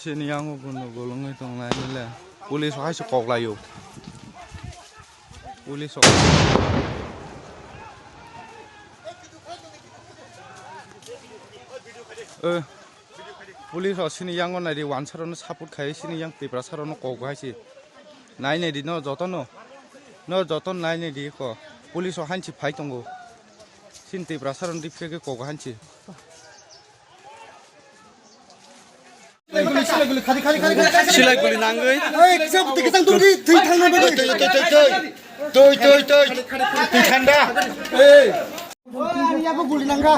sini yang bunuh golong itu lain lah. Polis hai sekok layu. Polis sok. Polis sini yang mana di wansaran saput kai sini yang tibra saran kok hai si. Naik ni di no joton naik ni di ko. Polis hanci pai tunggu. Sini tibra saran di peke kok hanci. Silai guli nanggai. Siapa kita tunggu di tengah Toi Tanda. Ini apa guli nangga?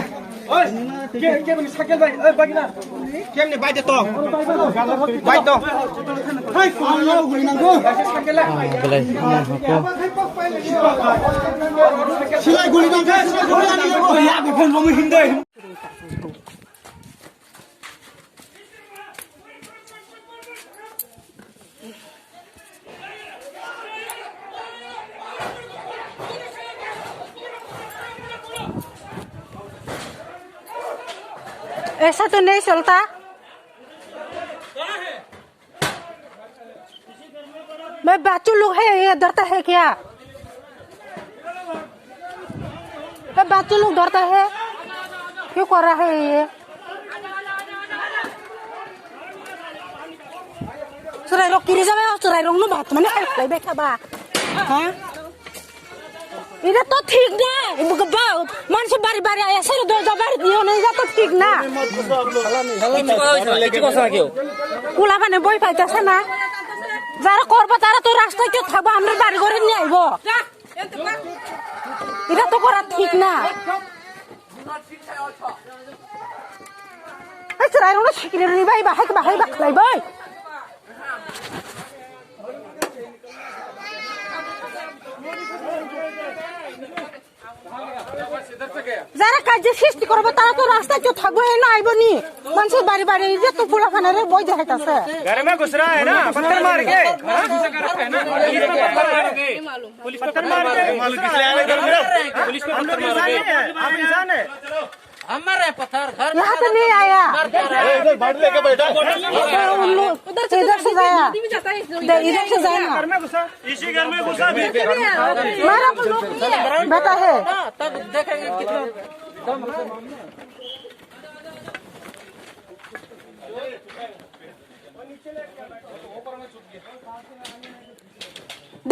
Kau ni sakit baik, bagaimana? Kau ni baik tu, baik tu. Hai, kau guli nangga. Sakit lah. Silai guli nangga. Ya, bukan kamu hindai. ऐसा तो नहीं चलता। मैं बच्चों लोग है ये डरता है क्या? मैं बच्चों लोग डरता है क्यों कर रहा है ये? सुराई लोग किरी जामे सुराई लोग नो बात मने खाई बैठा बा हाँ इधर तो ठीक ना मन से बारी बारी आया सर दो बारी दियो नहीं जा तो ठीक ना कुला बने बोई पाइता से ना যারা করবে তারা তো রাস্তায় কেউ থাকবে আমরা বাড়ি ঘরে নিয়ে আইবো এটা তো করা ঠিক না এই সরাই রনো শিকিরে নিবাই বাহাই বাখলাই বই যারা কাজে সৃষ্টি করবে তারা তো রাস্তায় কেউ থাকবে না আইব নি মানুষের বাড়ি বাড়ি যে তো পুরা খানারে বই দেখাইতাছে घर में घुस रहा है ना पत्थर मार के पुलिस पत्थर मार के मालूम किस लिए आए घर में पुलिस को पत्थर मार के आप इंसान है हमारे पत्थर घर यहाँ तो नहीं आया इधर बाढ़ लेके बैठा उधर से जाया इधर से जाया घर में घुसा इसी घर में घुसा भी मारा बेटा है तब देखेंगे कितना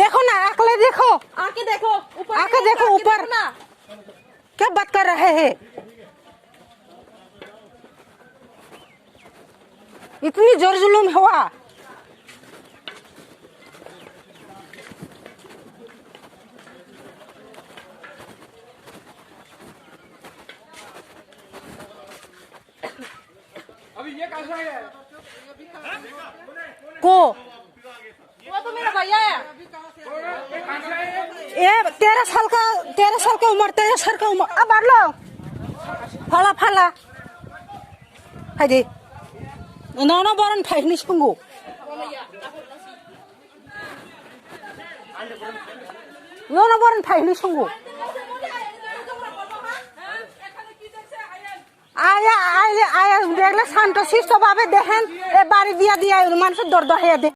देखो ना अकले देखो आके देखो ऊपर ना क्या बात कर रहे हैं इतनी जोर जुलूम हुआ अभी ये कहाँ से आया को वो तो मेरा भैया है ये 13 साल का उम्र 13 साल का उम्र अब लो फला हाय दे नौनो बरन फाइनी सुंगो नौनो बरन फाइनी सुंगो आया देखले शांत शिष्ट भावे देखें ए बारी दिया मानुष दर्द है